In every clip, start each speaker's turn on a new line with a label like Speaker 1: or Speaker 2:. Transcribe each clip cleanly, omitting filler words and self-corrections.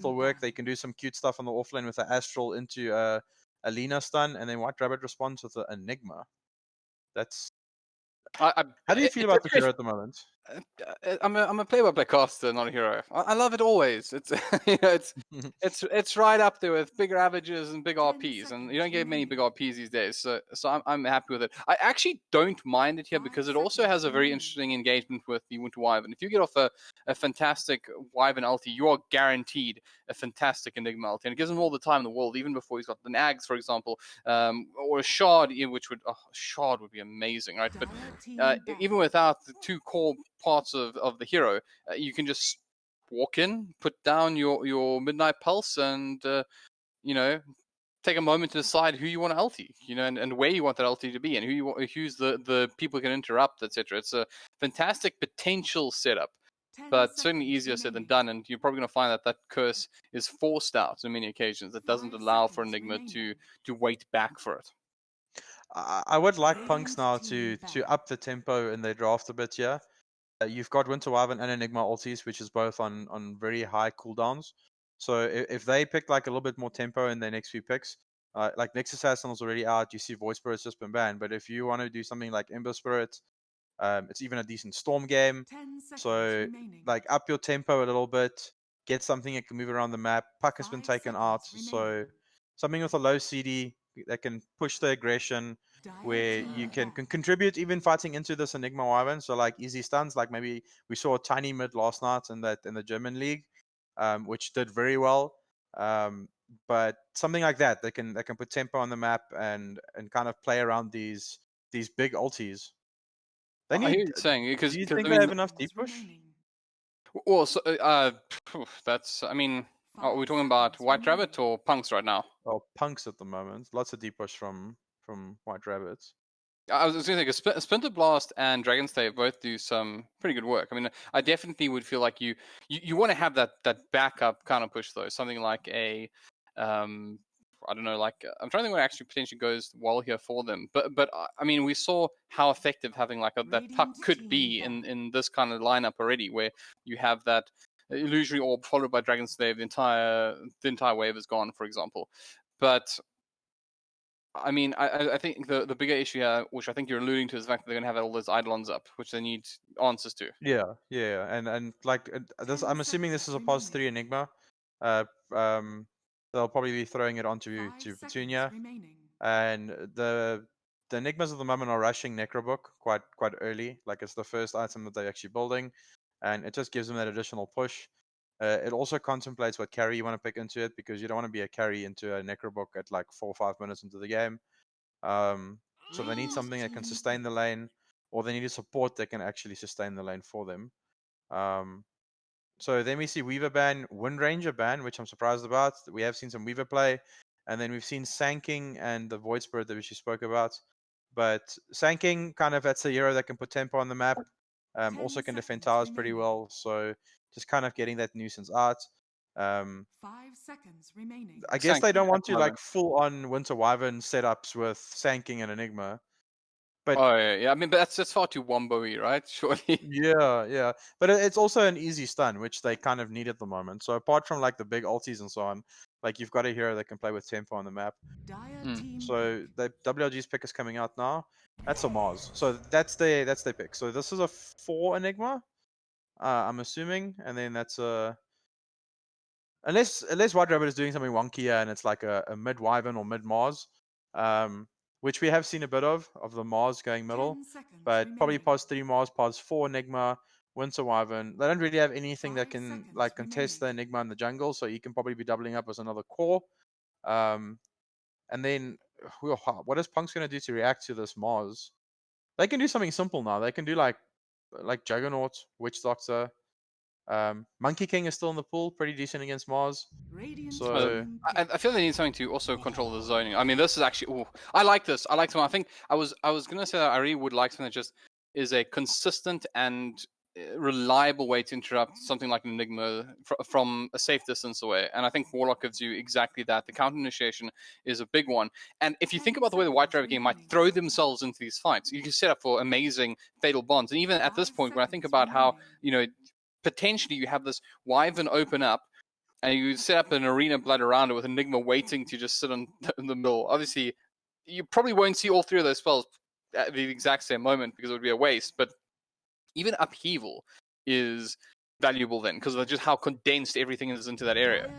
Speaker 1: still work. They can do some cute stuff on the offlane with the Astral into a Lina stun, and then White Rabbit responds with an Enigma. That's how do you feel about the hero at the moment?
Speaker 2: I'm a play-by-play caster, not a hero. I love it always. It's it's right up there with big ravages and big RPs, and you don't get many big RPs these days. So I'm happy with it. I actually don't mind it here because it also has a very interesting engagement with the Winter Wyvern. If you get off a fantastic Wyvern ulti, you are guaranteed a fantastic Enigma ulti, and it gives him all the time in the world, even before he's got the Nags, for example, or a Shard, which would Shard would be amazing, right? But even without the two core parts of the hero, you can just walk in, put down your Midnight Pulse, and take a moment to decide who you want to ulti, and where you want that ulti to be, and who's the people who can interrupt, etc. It's a fantastic potential setup, but certainly easier said than done. And you're probably going to find that curse is forced out on many occasions. It doesn't allow for Enigma to wait back for it.
Speaker 1: I would like PunX now to up the tempo in their draft a bit here. You've got Winter Wyvern and Enigma ultis, which is both on very high cooldowns. So if they pick like a little bit more tempo in their next few picks, like Nexus Assassin is already out, you see Void Spirit's just been banned. But if you want to do something like Ember Spirit, it's even a decent Storm game. So like up your tempo a little bit, get something that can move around the map. Puck has been taken out, so something with a low CD that can push the aggression, where you can contribute even fighting into this Enigma Wyvern. So like easy stuns, like maybe we saw a tiny mid last night in the German league, which did very well. But something like that can put tempo on the map and kind of play around these big ultis.
Speaker 2: I hear you saying, because
Speaker 1: do you think they have enough deep push?
Speaker 2: Well, so, that's, I mean, are we talking about White Rabbit or PunX right now?
Speaker 1: Oh, PunX at the moment. Lots of deep push from White Rabbits.
Speaker 2: I was going to say, Splinter Blast and Dragon's Stave both do some pretty good work. I mean, I definitely would feel like you want to have that backup kind of push, though. Something like a, I don't know, like I'm trying to think what actually potentially goes well here for them. But I mean, we saw how effective having like that Puck could be in this kind of lineup already, where you have that illusory orb followed by Dragon's Stave, the entire wave is gone, for example. But I mean, I think the bigger issue here, which I think you're alluding to, is the fact that they're going to have all those Eidolons up, which they need answers to.
Speaker 1: Yeah, and like this, I'm assuming this is a pos 3 Enigma. They'll probably be throwing it onto Petunia, and the Enigmas at the moment are rushing Necrobook quite early. Like it's the first item that they're actually building, and it just gives them that additional push. It also contemplates what carry you want to pick into it, because you don't want to be a carry into a Necrobook at like 4 or 5 minutes into the game. So they need something that can sustain the lane, or they need a support that can actually sustain the lane for them. So then we see Weaver ban, Wind Ranger ban, which I'm surprised about. We have seen some Weaver play, and then we've seen Sanking and the Void Spirit that we spoke about. But Sanking, kind of, that's a hero that can put tempo on the map. Also can defend towers pretty well. So just kind of getting that nuisance out.
Speaker 3: 5 seconds remaining.
Speaker 1: I guess they don't want to like full on Winter Wyvern setups with Sanking and Enigma. But
Speaker 2: I mean, but that's far too wombo-y, right? Surely.
Speaker 1: Yeah. But it's also an easy stun, which they kind of need at the moment. So apart from like the big ultis and so on, like you've got a hero that can play with tempo on the map. So the WLG's pick is coming out now. That's a Mars. So that's their pick. So this is a 4 Enigma, I'm assuming, and then that's a, unless White Rabbit is doing something wonky and it's like a mid Wyvern or mid Mars, which we have seen a bit of the Mars going middle, but probably pos 3 Mars, pos 4 Enigma, Winter Wyvern. They don't really have anything that can like contest the Enigma in the jungle, so you can probably be doubling up as another core. And then what is PunX going to do to react to this Mars? They can do something simple now. They can do like Juggernaut, Witch Doctor. Monkey King is still in the pool, pretty decent against Mars. So
Speaker 2: I feel they need something to also control the zoning. I mean, this is actually, I like this. I like something. I think I was gonna say that I really would like something that just is a consistent and reliable way to interrupt something like an Enigma from a safe distance away. And I think Warlock gives you exactly that. The counter initiation is a big one. And if you think about the way the White Rabbit game might throw themselves into these fights, you can set up for amazing fatal bonds. And even at this point, when I think about how, potentially you have this Wyvern open up, and you set up an arena blood around it with Enigma waiting to just sit in the middle. Obviously, you probably won't see all three of those spells at the exact same moment because it would be a waste, but even Upheaval is valuable then because of just how condensed everything is into that area.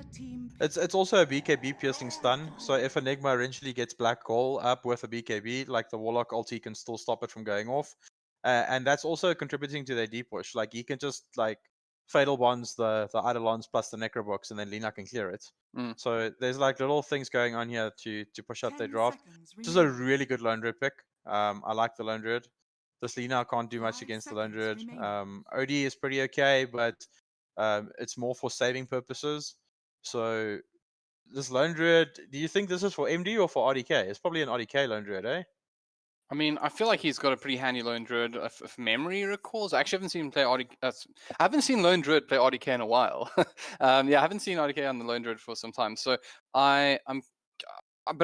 Speaker 1: It's also a BKB piercing stun, so if Enigma eventually gets Black Hole up with a BKB, like the Warlock ulti can still stop it from going off. And that's also contributing to their deep push. Like he can just like Fatal Bonds the Eidolons plus the Necrobox, and then Lina can clear it. So there's like little things going on here to push up their draft, which is a really good Lone Druid pick. I like the Lone Druid. This Lina can't do much against the Lone Druid. OD is pretty okay, but it's more for saving purposes. So this Lone Druid, do you think this is for MD or for RDK? It's probably an RDK Lone Druid, eh?
Speaker 2: I mean, I feel like he's got a pretty handy Lone Druid, if memory recalls. I actually haven't seen him play RDK. I haven't seen Lone Druid play RDK in a while. Yeah, I haven't seen RDK on the Lone Druid for some time. So but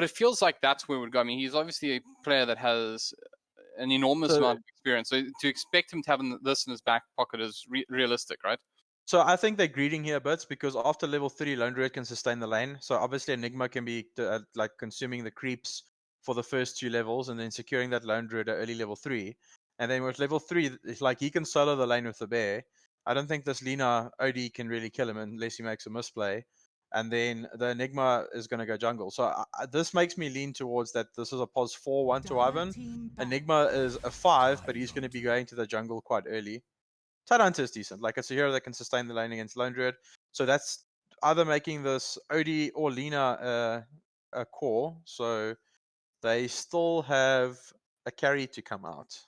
Speaker 2: it feels like that's where we'd go. I mean, he's obviously a player that has an enormous amount of experience. So to expect him to have this in his back pocket is realistic, right?
Speaker 1: So I think they're greeting here a bit because after level 3, Lone Druid can sustain the lane. So obviously Enigma can be like consuming the creeps for the first 2 levels and then securing that Lone Druid at early level 3. And then with level 3, it's like he can solo the lane with the bear. I don't think this Lina OD can really kill him unless he makes a misplay. And then the Enigma is going to go jungle. So this makes me lean towards that this is a pos 4-1 to Ivan. Enigma is a 5, but he's going to be going to the jungle quite early. Tyrant is decent. Like it's a hero that can sustain the lane against Lone Druid. So that's either making this OD or Lina a core. So they still have a carry to come out.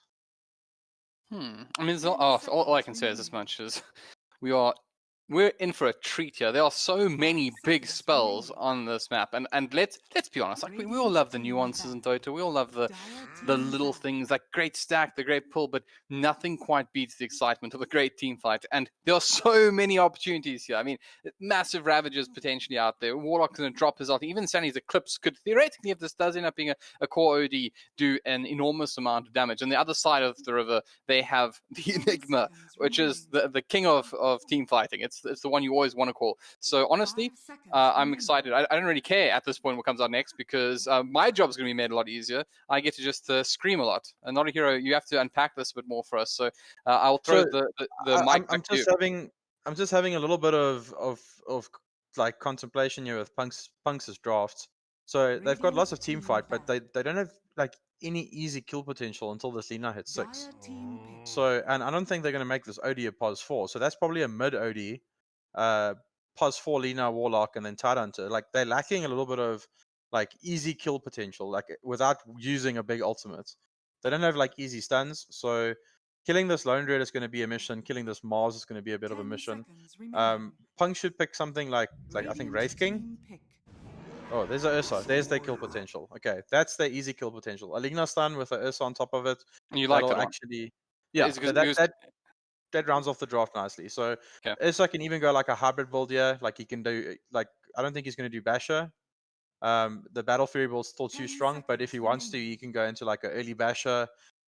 Speaker 2: I mean, all I can say is as much as we're in for a treat here. There are so many big spells on this map, and let's be honest. Like we all love the nuances in Dota. We all love the little things, like great stack, the great pull, but nothing quite beats the excitement of a great team fight. And there are so many opportunities here. I mean, massive Ravagers potentially out there. Warlock's going to drop his ult. Even Sunny's Eclipse could theoretically, if this does end up being a core OD, do an enormous amount of damage. On the other side of the river, they have the Enigma, which is the king of team fighting. It's the one you always want to call. So honestly, I'm excited. I don't really care at this point what comes out next because my job is going to be made a lot easier. I get to just scream a lot. And Not a Hero, you have to unpack this a bit more for us. So I'll throw the mic back to you.
Speaker 1: I'm just having a little bit of like contemplation here with Punx's drafts. So they've got lots of team fight, but they don't have like any easy kill potential until this Lina hits 6. So, and I don't think they're going to make this OD a pos 4. So that's probably a mid OD, pos 4 Lina Warlock, and then Tidehunter. Like they're lacking a little bit of like easy kill potential, like without using a big ultimate. They don't have like easy stuns. So killing this Lone Druid is going to be a mission. Killing this Mars is going to be a bit of a mission. Punk should pick something like I think Wraith King. Oh, there's a Ursa. There's their kill potential. Okay, that's their easy kill potential. A Ligna stun with a Ursa on top of it.
Speaker 2: You like that
Speaker 1: actually, yeah, that rounds off the draft nicely. So Ursa can even go like a hybrid build here. Like he can do like I don't think he's going to do Basher. The Battle Fury build's still too strong, but if he wants to, he can go into like an early Basher,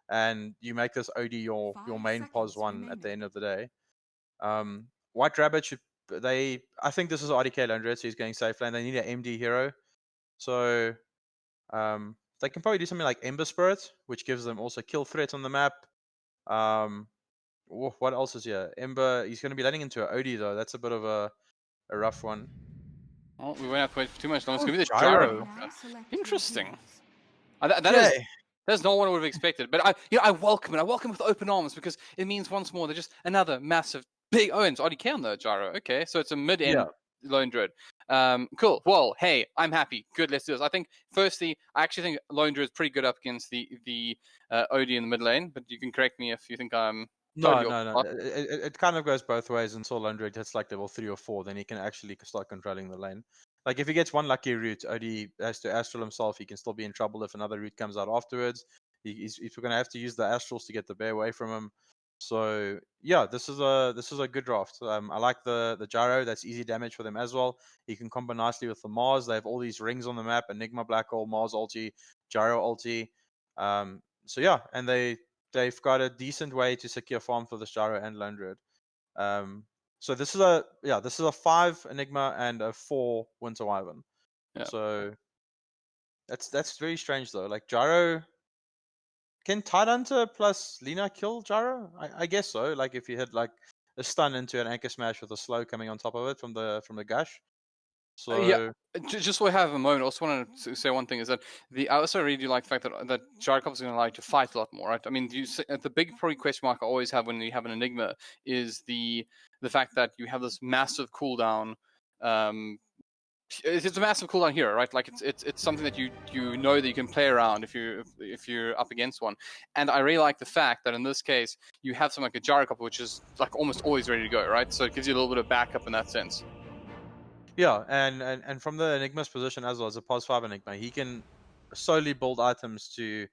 Speaker 1: and you make this OD your main pos 1 at the end of the day. White Rabbit should I think this is RDK Lone Druid, so he's going safe lane. They need an MD hero. So they can probably do something like Ember Spirit, which gives them also kill threat on the map. What else is here? Ember, he's going to be letting into an OD though. That's a bit of a rough one.
Speaker 2: Oh, we won't have to wait for too much long. It's going to be the Gyro. Interesting. That's not what I would have expected. But I welcome it. I welcome it with open arms because it means once more they're just another massive big it's RDK on the Gyro. Okay, so it's a mid-end Lone Druid. Cool. Well, hey, I'm happy. Good, let's do this. I think, firstly, I actually think Lone Druid is pretty good up against the OD in the mid lane, but you can correct me if you think I'm...
Speaker 1: No. It kind of goes both ways until Lone Druid hits like level 3 or 4, then he can actually start controlling the lane. Like if he gets one lucky route, OD has to Astral himself, he can still be in trouble if another route comes out afterwards. He's going to have to use the Astrals to get the bear away from him. So yeah, this is a good draft. I like the Gyro. That's easy damage for them as well. He can combo nicely with the Mars. They have all these rings on the map: Enigma Black Hole, Mars ulti, Gyro ulti. So yeah, and they've got a decent way to secure farm for this Gyro and Lone Druid. So this is a 5 Enigma and a 4 Winter Wyvern.
Speaker 2: Yeah.
Speaker 1: So that's very strange though. Like Gyro, can Tidehunter plus Lina kill Gyro? I guess so. Like if you hit like a stun into an anchor smash with a slow coming on top of it from the gush.
Speaker 2: Yeah,
Speaker 1: So
Speaker 2: just so we have a moment, I also wanted to say one thing is that I also really do like the fact that Jarkov is going to allow you to fight a lot more, right? I mean, the big probably question mark I always have when you have an Enigma is the fact that you have this massive cooldown. It's a massive cooldown hero, right? Like it's something that you know that you can play around if you're up against one. And I really like the fact that in this case you have something like a Gyrocopter, which is like almost always ready to go, right? So it gives you a little bit of backup in that sense.
Speaker 1: yeah, and from the Enigma's position as well as a pos 5 Enigma, he can solely build items to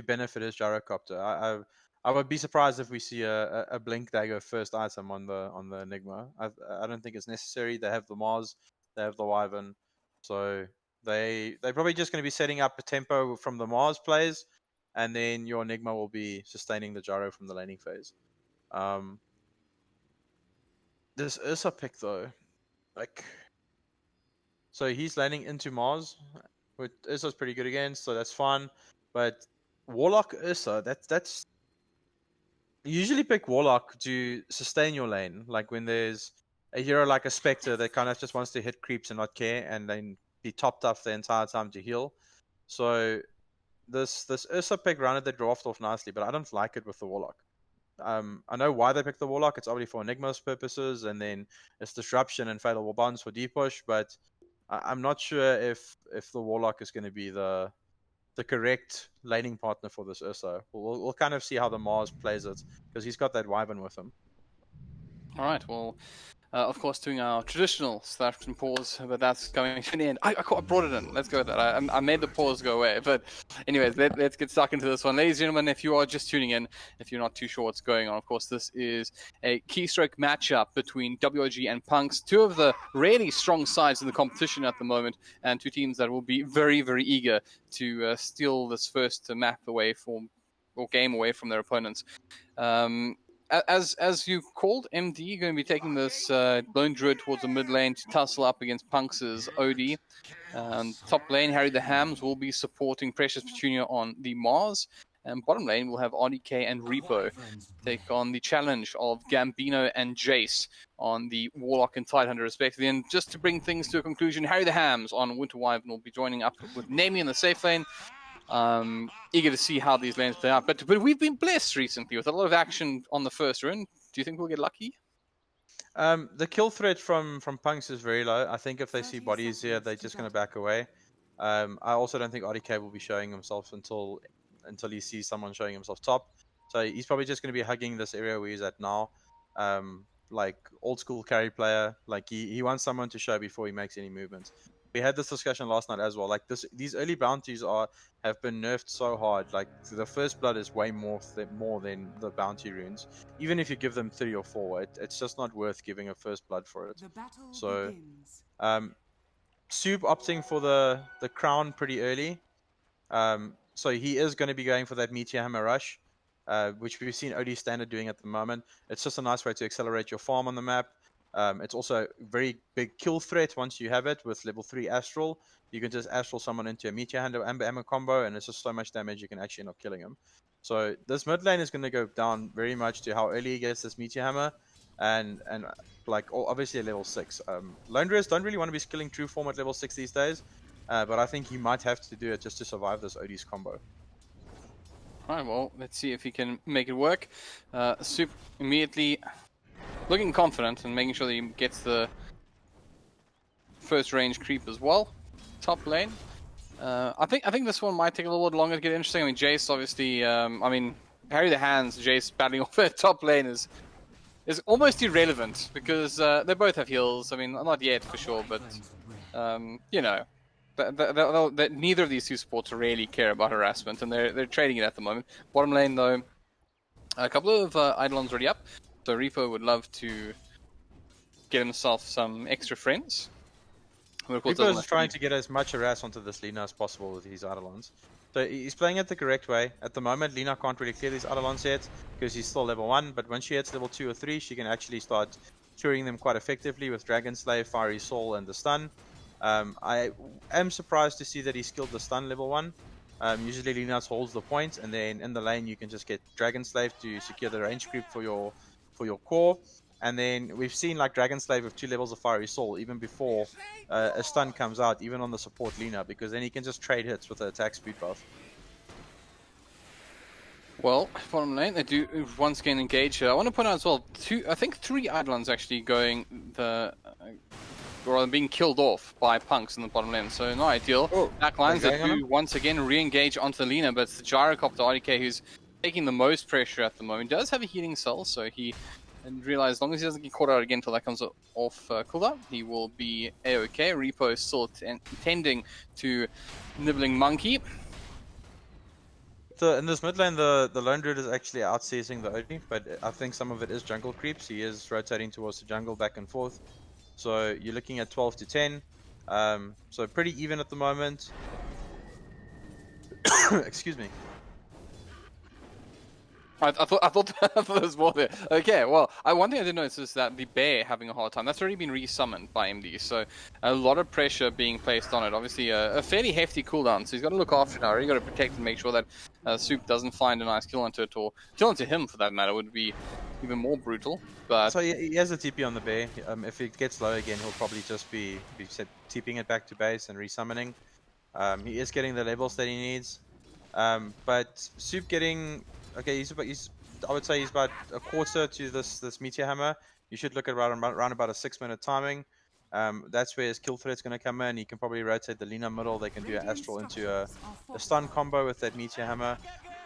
Speaker 1: benefit his gyrocopter. I would be surprised if we see a blink dagger first item on the Enigma. I don't think it's necessary. They have the Mars, they have the Wyvern, so they're probably just going to be setting up a tempo from the Mars plays, and then your Enigma will be sustaining the gyro from the laning phase. This Ursa pick though, like, so he's landing into Mars, which Ursa's pretty good against, so that's fine. But Warlock Ursa, that's you usually pick Warlock to sustain your lane, like when there's a hero like a Spectre that kind of just wants to hit creeps and not care, and then be topped up the entire time to heal. So this Ursa pick rounded the draft off nicely, but I don't like it with the Warlock. I know why they picked the Warlock. It's obviously for Enigma's purposes, and then it's Disruption and Fatal Bonds for deep push. But I'm not sure if the Warlock is going to be the correct laning partner for this Ursa. We'll kind of see how the Mars plays it, because he's got that Wyvern with him.
Speaker 2: All right, well, of course, doing our traditional slash and pause, but that's coming to an end. I brought it in. Let's go with that. I made the pause go away. But anyways, let's get stuck into this one. Ladies and gentlemen, if you are just tuning in, if you're not too sure what's going on, of course, this is a Keystroke matchup between WOG and PunX, two of the really strong sides in the competition at the moment, and two teams that will be very, very eager to steal this first map away from, or game away from their opponents. As you called, MD going to be taking this Lone Druid towards the mid lane to tussle up against PunX's OD. Top lane, Harry the Hams will be supporting Precious Petunia on the Mars. And bottom lane, we'll have RDK and Repo take on the challenge of Gambino and Jace on the Warlock and Tidehunter respectively. And just to bring things to a conclusion, Harry the Hams on Winter Wyvern will be joining up with Nami in the safe lane. Eager to see how these lanes play out. But we've been blessed recently with a lot of action on the first run. Do you think we'll get lucky?
Speaker 1: The kill threat from PunX is very low. I think if they see bodies here, they're just going to back away. I also don't think RDK will be showing himself until he sees someone showing himself top. So he's probably just going to be hugging this area where he's at now. Like old school carry player. Like he wants someone to show before he makes any movements. We had this discussion last night as well. Like these early bounties have been nerfed so hard. Like the first blood is way more than the bounty runes. Even if you give them 3 or 4, it's just not worth giving a first blood for it. So, Sub opting for the crown pretty early. So he is going to be going for that Meteor Hammer Rush, which we've seen OD Standard doing at the moment. It's just a nice way to accelerate your farm on the map. It's also a very big kill threat once you have it with level 3 Astral. You can just Astral someone into a Meteor Hammer combo, and it's just so much damage you can actually end up killing him. So this mid lane is going to go down very much to how early he gets this Meteor Hammer, and like obviously at level 6. Lone Druids don't really want to be skilling true form at level 6 these days, but I think he might have to do it just to survive this OD's combo.
Speaker 2: Alright, well, let's see if he can make it work. Soup immediately looking confident and making sure that he gets the first range creep as well. Top lane. I think this one might take a little bit longer to get interesting. I mean, Jace obviously, I mean, Harry the Hands, Jace battling off the top lane is almost irrelevant because they both have heals. I mean, not yet for sure, but you know, that neither of these two supports really care about harassment, and they're trading it at the moment. Bottom lane though, a couple of Eidolons already up, so Repo would love to get himself some extra friends.
Speaker 1: Repo is trying to get as much harass onto this Lina as possible with these Eidolons. So he's playing it the correct way. At the moment, Lina can't really clear these Eidolons yet because he's still level 1, but when she hits level 2 or 3, she can actually start curing them quite effectively with Dragon Slave, Fiery Soul, and the stun. I am surprised to see that he skilled the stun level 1. Usually Linus holds the point, and then in the lane you can just get Dragon Slave to secure the range creep for your core. And then we've seen like Dragon Slave with 2 levels of Fiery Soul even before a stun comes out, even on the support Lina, because then he can just trade hits with the attack speed buff.
Speaker 2: Well, bottom lane, they do once again engage here. I want to point out as well, I think 3 Eidolons actually going or being killed off by PunX in the bottom lane, so not ideal. Backlines that do once again re-engage onto Lina, but it's the Gyrocopter RDK who's taking the most pressure at the moment. He does have a healing cell, so he realized as long as he doesn't get caught out again until that comes off cooldown, he will be a-okay. Repo is still tending to Nibbling Monkey.
Speaker 1: In this mid lane, the Lone Druid is actually out-seizing the OD, but I think some of it is jungle creeps. He is rotating towards the jungle back and forth. So you're looking at 12 to 10. So pretty even at the moment. Excuse me.
Speaker 2: I thought there was more there. Okay, well, one thing I did notice is that the bear having a hard time. That's already been resummoned by MD, so a lot of pressure being placed on it. Obviously, a fairly hefty cooldown, so he's got to look after it now. Really got to protect and make sure that Soup doesn't find a nice kill onto it, or kill onto him for that matter would be even more brutal. But
Speaker 1: so he has a TP on the bear. If it gets low again, he'll probably just be TPing it back to base and resummoning. He is getting the levels that he needs, but Soup getting. Okay, I would say he's about a quarter to this Meteor Hammer. You should look at around about a 6-minute timing. That's where his kill threat's going to come in. He can probably rotate the Lina middle. They can do an Astral into a stun combo with that Meteor Hammer.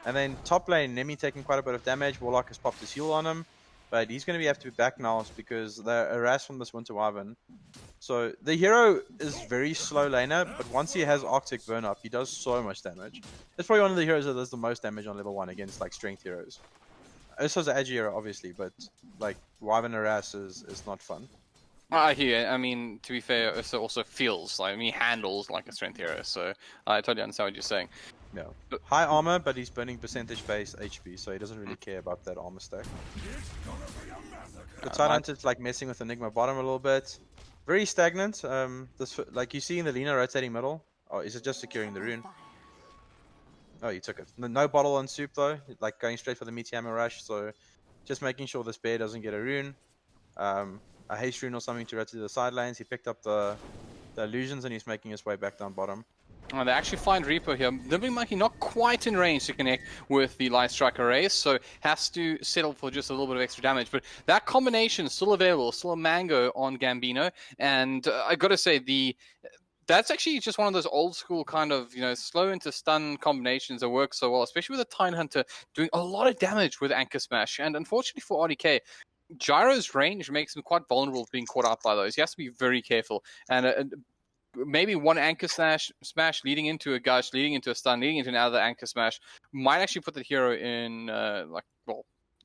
Speaker 1: And then top lane, Nemi taking quite a bit of damage. Warlock has popped his heal on him. But he's going to have to be back now because they're harassed from this Winter Wyvern. So the hero is very slow laner, but once he has Arctic Burn up, he does so much damage. It's probably one of the heroes that does the most damage on level 1 against like strength heroes. This was an edgy hero, obviously, but like Wyvern harass is not fun.
Speaker 2: I hear. I mean, to be fair, it also feels like he handles like a strength hero. So I totally understand what you're saying.
Speaker 1: Yeah, high armor, but he's burning percentage-based HP, so he doesn't really care about that armor stack. The Tyrant is like messing with Enigma bottom a little bit. Very stagnant. This like you see in the Lina rotating middle. Oh, is it just securing the rune? Oh, you took it. No bottle on Soup though. Like going straight for the Meteor Hammer rush. So just making sure this bear doesn't get a rune. A haste rune or something to rotate to the side lanes. He picked up the illusions and he's making his way back down bottom.
Speaker 2: They actually find Reaper here. Nibbling Monkey not quite in range to connect with the Light Striker race, so has to settle for just a little bit of extra damage. But that combination is still available, still a mango on Gambino. And I gotta say, that's actually just one of those old school kind of, slow into stun combinations that work so well, especially with a Tidehunter doing a lot of damage with Anchor Smash. And unfortunately for RDK, Gyro's range makes him quite vulnerable to being caught out by those. He has to be very careful. And maybe one Anchor Smash leading into a Gush, leading into a stun, leading into another Anchor Smash might actually put the hero in,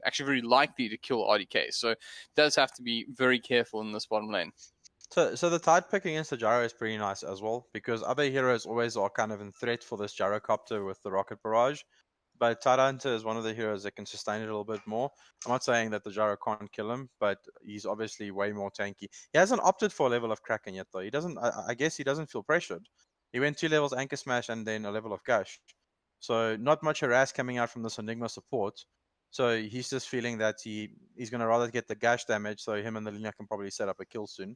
Speaker 2: actually very likely to kill RDK. So does have to be very careful in this bottom lane.
Speaker 1: So the Tide pick against the Gyro is pretty nice as well, because other heroes always are kind of in threat for this Gyrocopter with the Rocket Barrage. But Tidehunter is one of the heroes that can sustain it a little bit more. I'm not saying that the Gyro can't kill him, but he's obviously way more tanky. He hasn't opted for a level of Kraken yet, though. He doesn't. I guess he doesn't feel pressured. He went 2 levels Anchor Smash and then a level of Gush. So not much harass coming out from this Enigma support. So he's just feeling that he's going to rather get the Gush damage, so him and the Lina can probably set up a kill soon.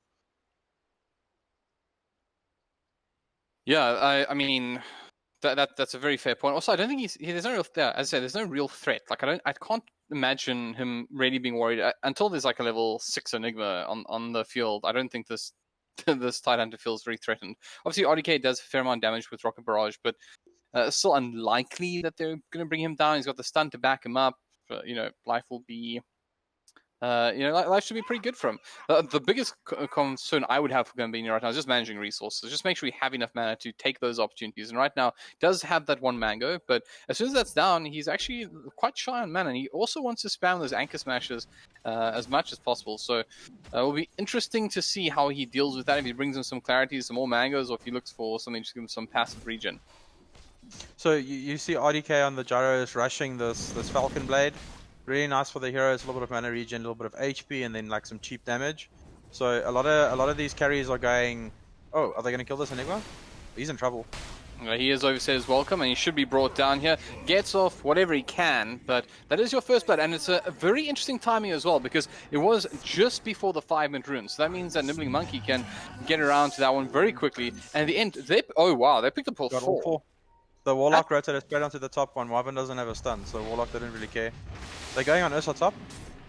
Speaker 2: Yeah, I mean... That's a very fair point. Also, I don't think there's no real, as I said, there's no real threat. Like I can't imagine him really being worried until there's like a level 6 Enigma on the field. I don't think this Tidehunter feels very threatened. Obviously, RDK does a fair amount of damage with Rocket Barrage, but it's still unlikely that they're going to bring him down. He's got the stun to back him up. But, life will be. Life should be pretty good for him. The biggest concern I would have for Gambino right now is just managing resources. Just make sure you have enough mana to take those opportunities. And right now, he does have that one mango, but as soon as that's down, he's actually quite shy on mana. And he also wants to spam those Anchor Smashes as much as possible. So it will be interesting to see how he deals with that. If he brings him some clarity, some more mangoes, or if he looks for something to give him some passive regen.
Speaker 1: So you see RDK on the Gyro is rushing this Falcon Blade. Really nice for the heroes. A little bit of mana regen, a little bit of HP, and then like some cheap damage. So a lot of these carries are going. Oh, are they going to kill this Enigma? He's in trouble.
Speaker 2: He has overstayed his welcome, and he should be brought down here. Gets off whatever he can, but that is your first blood, and it's a very interesting timing as well, because it was just before the 5-minute rune, so that means that Nibbling Monkey can get around to that one very quickly. And at the end, oh wow, they picked up all
Speaker 1: Got all
Speaker 2: 4.
Speaker 1: four. The Warlock rotated straight onto the top one. Wyvern doesn't have a stun, so Warlock didn't really care. They're going on Ursa top.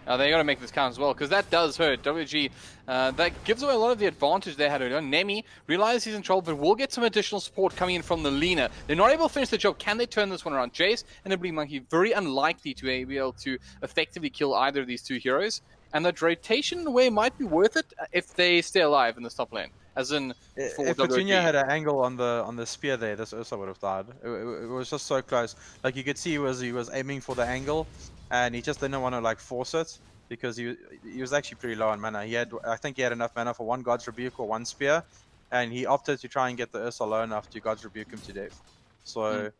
Speaker 2: They got to make this count as well, because that does hurt. WG, that gives away a lot of the advantage they had earlier. Nemi realizes he's in trouble, but will get some additional support coming in from the Lina. They're not able to finish the job. Can they turn this one around? Jace and Nibbling Monkey, very unlikely to be able to effectively kill either of these two heroes. And that rotation in a way might be worth it if they stay alive in this top lane. As in, for
Speaker 1: if
Speaker 2: WG.
Speaker 1: Petunia had an angle on the spear there, this Ursa would have died. It was just so close. Like you could see, he was aiming for the angle, and he just didn't want to like force it because he was actually pretty low on mana. I think he had enough mana for one God's Rebuke or one spear, and he opted to try and get the Ursa low enough to God's Rebuke him to death. So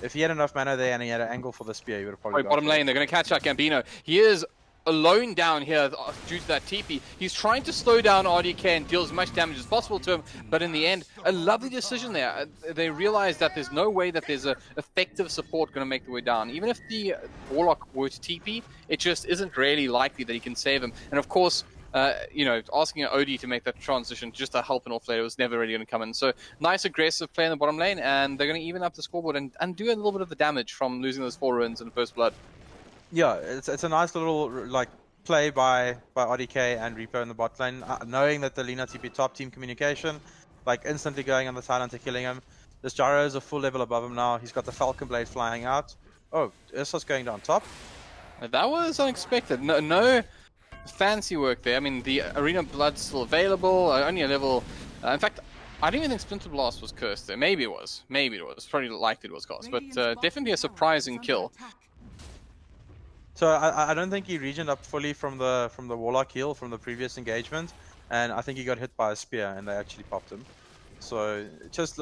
Speaker 1: if he had enough mana there and he had an angle for the spear, he would have probably.
Speaker 2: Bottom lane, they're going to catch out Gambino. He is alone down here due to that TP. He's trying to slow down RDK and deal as much damage as possible to him, but in the end, a lovely decision there. They realize that there's no way that there's a effective support going to make the way down. Even if the Warlock were to TP, it just isn't really likely that he can save him. And of course, you know, asking an OD to make that transition just to help an offlaner was never really going to come in. So nice aggressive play in the bottom lane, and they're going to even up the scoreboard and do a little bit of the damage from losing those 4 runes in the first blood.
Speaker 1: Yeah, it's a nice little like play by RDK and Reaper in the bot lane, knowing that the Lina TP top team communication, like instantly going on the side onto killing him. This Gyro is a full level above him now. He's got the Falcon Blade flying out. Oh, Ursa's going down top.
Speaker 2: That was unexpected. No fancy work there. I mean, the Arena Blood's still available. Only a level. In fact, I don't even think Splinter Blast was cursed there. Maybe it was. Maybe it was. Probably likely it was cursed. But definitely a surprising kill.
Speaker 1: So I don't think he regened up fully from the Warlock heal from the previous engagement, and I think he got hit by a spear and they actually popped him. So just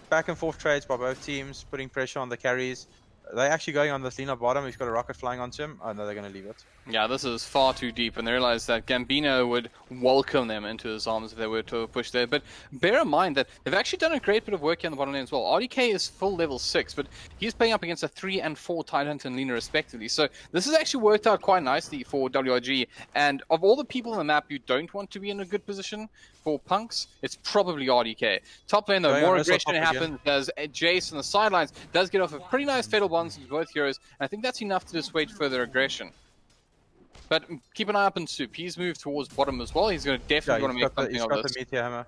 Speaker 1: back and forth trades by both teams, putting pressure on the carries. They're actually going on this Lina bottom. He's got a rocket flying onto him. Oh no, they're going to leave it.
Speaker 2: Yeah, this is far too deep, and they realize that Gambino would welcome them into his arms if they were to push there. But bear in mind that they've actually done a great bit of work here on the bottom lane as well. RDK is full level 6, but he's playing up against a 3 and 4 Tidehunter and Lina respectively. So this has actually worked out quite nicely for WRG. And of all the people on the map you don't want to be in a good position for PunX, it's probably RDK. Top lane though, more aggression happens as Jace on the sidelines does get off a pretty nice fatal bonds into both heroes, and I think that's enough to dissuade further aggression. But keep an eye up on Soup. He's moved towards bottom as well. He's going to definitely want to make something of this.
Speaker 1: He's got the Meteor Hammer.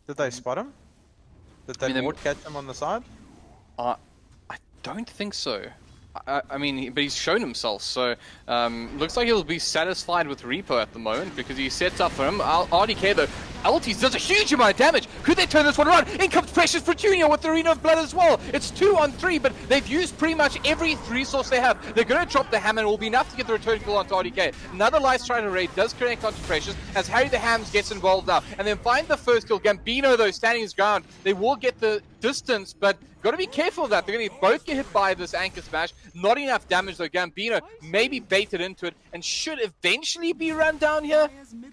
Speaker 1: Did they spot him? Did they catch him on the side?
Speaker 2: I don't think so. I mean, but he's shown himself, so looks like he'll be satisfied with Reaper at the moment because he sets up for him. RDK though, ultis does a huge amount of damage. Could they turn this one around? In comes Precious Petunia with the Arena of Blood as well. It's 2 on 3, but they've used pretty much every resource they have. They're going to drop the hammer and it will be enough to get the return kill onto RDK. Another Light Strider raid does connect onto Precious as Harry the Hams gets involved now. And then find the first kill. Gambino though standing his ground. They will get the distance, but got to be careful of that. They're going to both get hit by this Anchor Smash. Not enough damage though. Gambino maybe baited into it and should eventually be run down here.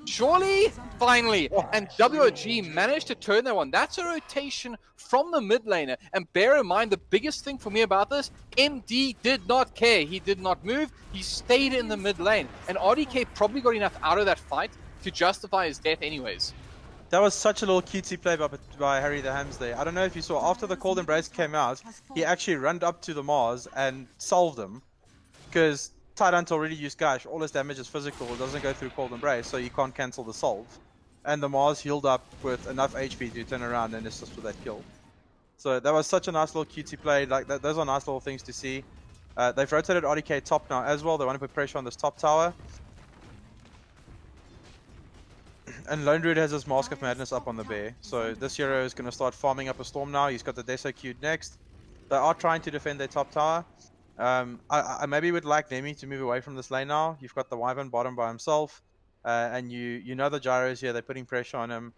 Speaker 2: Surely? Finally. And WOG managed to turn that one. That's a rotation from the mid laner. And bear in mind, the biggest thing for me about this, MD did not care. He did not move. He stayed in the mid lane. And RDK probably got enough out of that fight to justify his death anyways.
Speaker 1: That was such a little cutesy play by Harry the Hams there. I don't know if you saw, after the Cold Embrace came out, he actually ran up to the Mars and solved him. Because Tidehunter already used Gash, all his damage is physical, it doesn't go through Cold Embrace, so you can't cancel the solve. And the Mars healed up with enough HP to turn around and assist with that kill. So that was such a nice little cutesy play, like those are nice little things to see. They've rotated RDK top now as well, they want to put pressure on this top tower. And Lone Druid has his Mask of Madness up on the bear, so this hero is going to start farming up a storm now. He's got the Deso queued next. They are trying to defend their top tower. I maybe would like Nemi to move away from this lane now. You've got the Wyvern bottom by himself, and you know the Gyros here, they're putting pressure on him.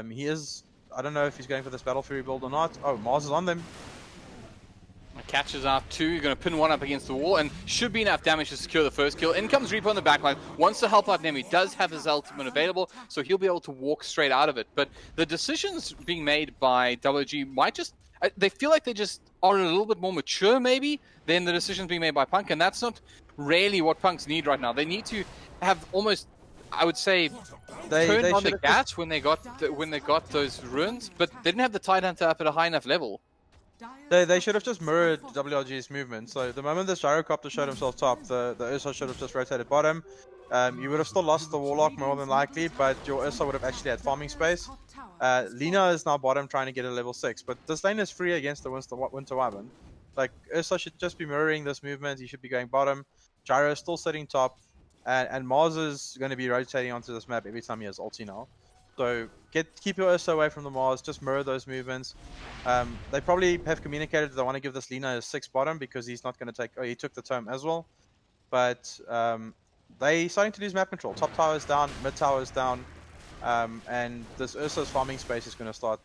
Speaker 1: He is, I don't know if he's going for this Battle Fury build or not. Oh, Mars is on them.
Speaker 2: catches out 2, you're going to pin 1 up against the wall, and should be enough damage to secure the first kill. In comes Reaper on the backline, wants to help out Nemi, does have his ultimate available, so he'll be able to walk straight out of it. But the decisions being made by WG might just, they feel like they just are a little bit more mature maybe than the decisions being made by Punk, and that's not really what Punks need right now. They need to have almost, I would say, turn on the gas when they got those runes, but they didn't have the Tidehunter up at a high enough level.
Speaker 1: They should have just mirrored WRG's movement. So the moment the Gyrocopter showed himself top, the Ursa should have just rotated bottom. You would have still lost the Warlock more than likely, but your Ursa would have actually had farming space. Lina is now bottom trying to get a level 6, but this lane is free against the Winter Wyvern. Like, Ursa should just be mirroring this movement, he should be going bottom. Gyro is still sitting top, and Mars is going to be rotating onto this map every time he has ulti now. So keep your Ursa away from the Mars, just mirror those movements. They probably have communicated they want to give this Lina a 6 bottom because he's not going to take, he took the tome as well. But they starting to lose map control. Top tower is down, mid tower is down, and this Ursa's farming space is going to start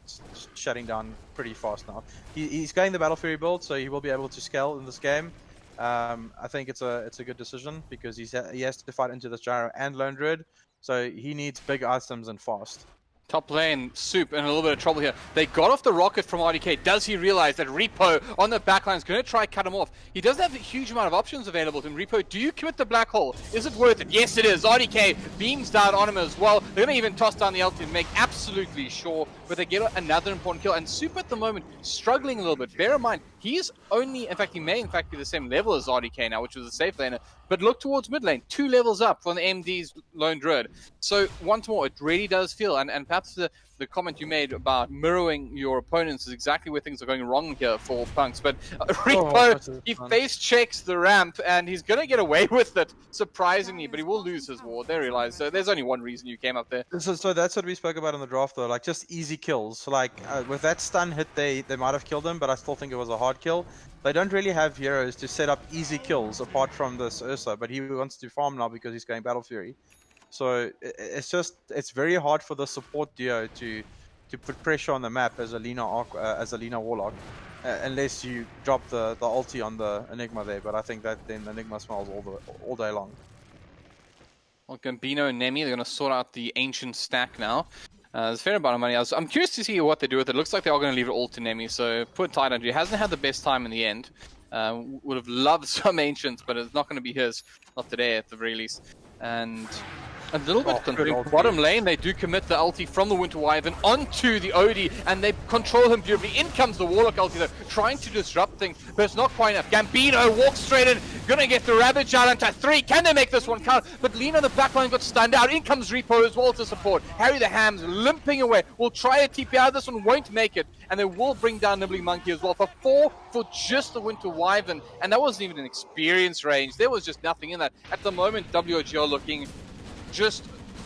Speaker 1: shutting down pretty fast now. He's going the Battle Fury build, so he will be able to scale in this game. I think it's a good decision because he has to fight into this Gyro and Lone Druid, so he needs big items and fast.
Speaker 2: Top lane, Soup in a little bit of trouble here. They got off the rocket from RDK. Does he realize that Repo on the backline is going to try cut him off? He doesn't have a huge amount of options available to him. Repo, do you commit the black hole? Is it worth it? Yes, it is. RDK beams down on him as well. They're going to even toss down the ulti and make absolutely sure, but they get another important kill. And Soup at the moment struggling a little bit. Bear in mind, he's only, in fact, he may in fact be the same level as RDK now, which was a safe laner. But look towards mid lane, 2 levels up from the MD's Lone Druid. So once more, it really does feel, and perhaps the comment you made about mirroring your opponents is exactly where things are going wrong here for Punks. But Repo, he face checks the ramp, and he's going to get away with it, surprisingly, but he will lose his ward. They realize there's only one reason you came up there.
Speaker 1: So that's what we spoke about in the draft, though, like just easy kills. So like with that stun hit, they might have killed him, but I still think it was a hard kill. They don't really have heroes to set up easy kills apart from this Ursa, but he wants to farm now because he's going Battle Fury. So it's very hard for the support duo to put pressure on the map as a Lina Warlock, unless you drop the ulti on the Enigma there. But I think that then Enigma smells all day long.
Speaker 2: Well, Gambino and Nemi, they're going to sort out the ancient stack now. There's a fair amount of money. I'm curious to see what they do with it. Looks like they are going to leave it all to Nemi. So poor Tidehunter, he hasn't had the best time in the end. Would have loved some ancients, but it's not going to be his. Not today, at the very least. And a little bit concerning. Bottom lane, they do commit the ulti from the Winter Wyvern onto the Odie, and they control him beautifully. In comes the Warlock ulti, though, trying to disrupt things, but it's not quite enough. Gambino walks straight in, gonna get the Ravage out into 3. Can they make this one count? But Lina on the backline got stunned out. In comes Repo as well to support. Harry the Hams limping away. Will try a TP out. This one won't make it, and they will bring down Nibbling Monkey as well for 4 for just the Winter Wyvern, and that wasn't even an experience range. There was just nothing in that. At the moment, WG are looking just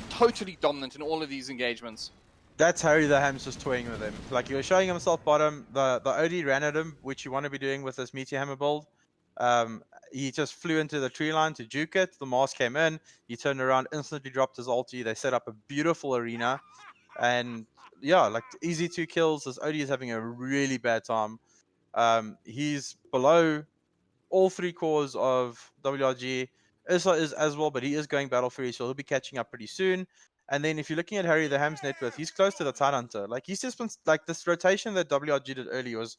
Speaker 2: totally dominant in all of these engagements.
Speaker 1: That's Harry the Hams just toying with him. Like, he was showing himself bottom. The OD ran at him, which you want to be doing with this Meteor Hammer build. He just flew into the tree line to juke it. The Mars came in. He turned around, instantly dropped his ulti. They set up a beautiful arena. And yeah, like easy 2 kills. This OD is having a really bad time. He's below all 3 cores of WRG. Ursa is as well, but he is going Battle Fury, so he'll be catching up pretty soon. And then if you're looking at Harry the Ham's net worth, he's close to the Tidehunter. Like, he's just been, like, this rotation that WRG did early was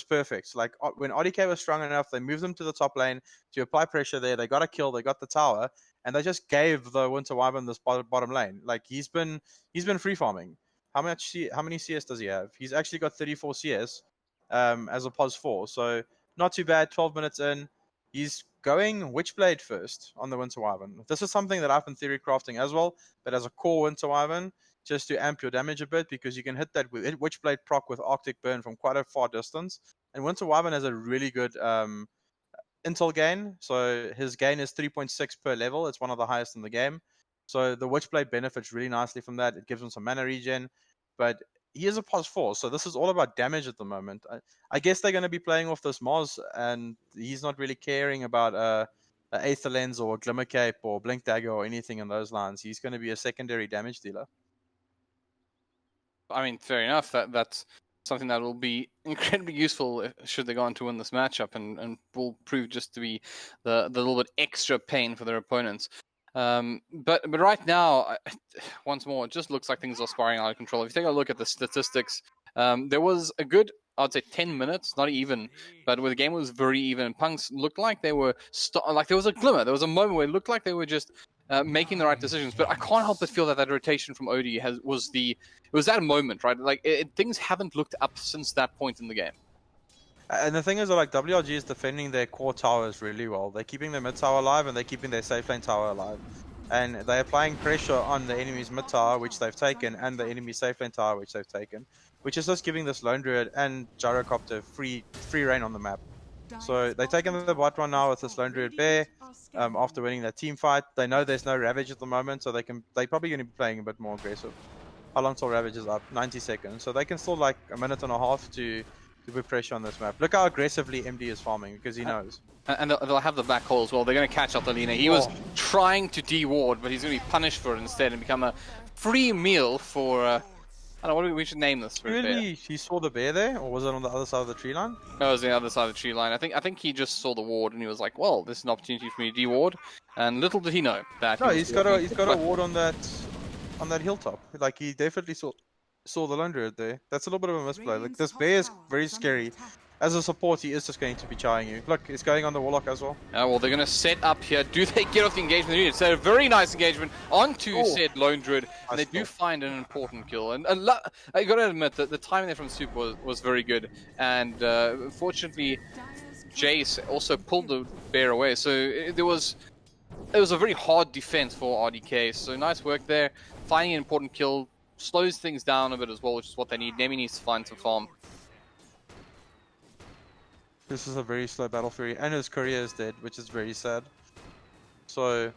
Speaker 1: perfect. Like, when RDK was strong enough, they moved them to the top lane to apply pressure there. They got a kill, they got the tower, and they just gave the Winter Wyvern this bottom lane. Like, he's been free farming. How many CS does he have? He's actually got 34 CS as a pos 4, so not too bad. 12 minutes in, he's going Witchblade first on the Winter Wyvern. This is something that I've been theory crafting as well, but as a core Winter Wyvern, just to amp your damage a bit, because you can hit that Witchblade proc with Arctic Burn from quite a far distance. And Winter Wyvern has a really good intel gain, so his gain is 3.6 per level. It's one of the highest in the game. So the Witchblade benefits really nicely from that. It gives him some mana regen, but he is a pos 4, so this is all about damage at the moment. I guess they're going to be playing off this Mars, and he's not really caring about a Aether Lens or a Glimmer Cape or Blink Dagger or anything in those lines. He's going to be a secondary damage dealer.
Speaker 2: I mean, fair enough. That's something that will be incredibly useful should they go on to win this matchup, and will prove just to be the little bit extra pain for their opponents. But right now, once more, it just looks like things are spiraling out of control. If you take a look at the statistics, there was a good, I'd say 10 minutes, not even, but where the game was very even. PunX looked like they were, like there was a glimmer, there was a moment where it looked like they were just making the right decisions. But I can't help but feel that rotation from OD was that moment, right? Like things haven't looked up since that point in the game.
Speaker 1: And the thing is, like, WRG is defending their core towers really well. They're keeping their mid tower alive, and they're keeping their safe lane tower alive. And they're applying pressure on the enemy's mid tower, which they've taken, and the enemy safe lane tower, which they've taken, which is just giving this Lone Druid and Gyrocopter free reign on the map. So they've taken the bot one now with this Lone Druid Bear. After winning that team fight, they know there's no Ravage at the moment, so they're probably going to be playing a bit more aggressive. How long till Ravage is up? 90 seconds. So they can still like a minute and a half to put pressure on this map. Look how aggressively MD is farming, because he knows. And
Speaker 2: they'll have the black hole as well. They're going to catch up the Lina. He was trying to de-ward, but he's going to be punished for it instead and become a free meal for... I don't know, what we should name this.
Speaker 1: Really? He saw the bear there? Or was it on the other side of the tree line?
Speaker 2: No, it was the other side of the tree line. I think he just saw the ward and he was like, well, this is an opportunity for me to de-ward. And little did he know that...
Speaker 1: No, he's got a ward on that hilltop. Like, he definitely saw the Lone Druid there. That's a little bit of a misplay. Like, this bear is very scary. As a support, he is just going to be charring you. Look, he's going on the Warlock as well.
Speaker 2: Well, they're going to set up here. Do they get off the engagement they need? It's a very nice engagement onto said Lone Druid, and they do find an important kill. And I got to admit that the timing there from Soup was very good. And fortunately, Jace also pulled the bear away. So it was a very hard defense for RDK. So nice work there. Finding an important kill slows things down a bit as well, which is what they need. Nemi needs to find some farm.
Speaker 1: This is a very slow battle fury, and his career is dead, which is very sad. So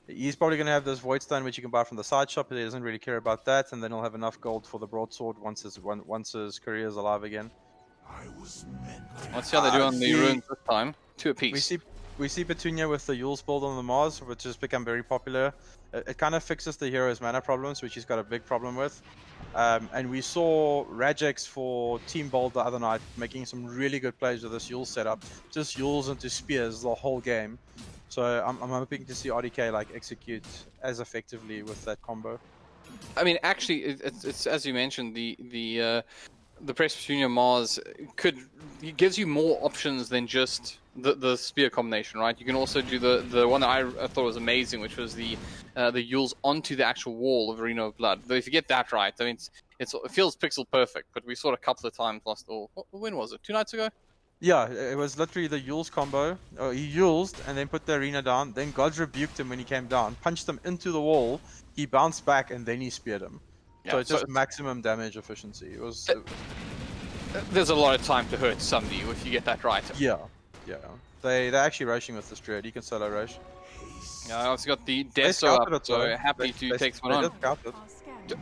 Speaker 1: he's probably going to have this Void Stone, which you can buy from the side shop, but he doesn't really care about that, and then he'll have enough gold for the broadsword once his career is alive again.
Speaker 2: Let's see how they do on the runes this time. 2 apiece.
Speaker 1: We see Petunia with the Yule's build on the Mars, which has become very popular. It kind of fixes the hero's mana problems, which he's got a big problem with. And we saw Rajex for Team Bold the other night making some really good plays with this Yule setup. Just Yules into spears the whole game. So I'm hoping to see RDK like execute as effectively with that combo.
Speaker 2: I mean, actually, it's as you mentioned, the Petunia Mars gives you more options than just the spear combination, right? You can also do the one that I thought was amazing, which was the Yules onto the actual wall of Arena of Blood. Though if you get that right, I mean, it feels pixel perfect. But we saw it a couple of times last. When was it? 2 nights ago?
Speaker 1: Yeah, it was literally the Yules combo. He Yulesed and then put the arena down. Then Gods rebuked him when he came down, punched him into the wall. He bounced back and then he speared him. Yeah, so it's just maximum damage efficiency. It was.
Speaker 2: There's a lot of time to hurt somebody if you get that right.
Speaker 1: Yeah. They're actually rushing with this druid. You can solo rush.
Speaker 2: Yeah, I also got the Deso up, so happy to take someone on.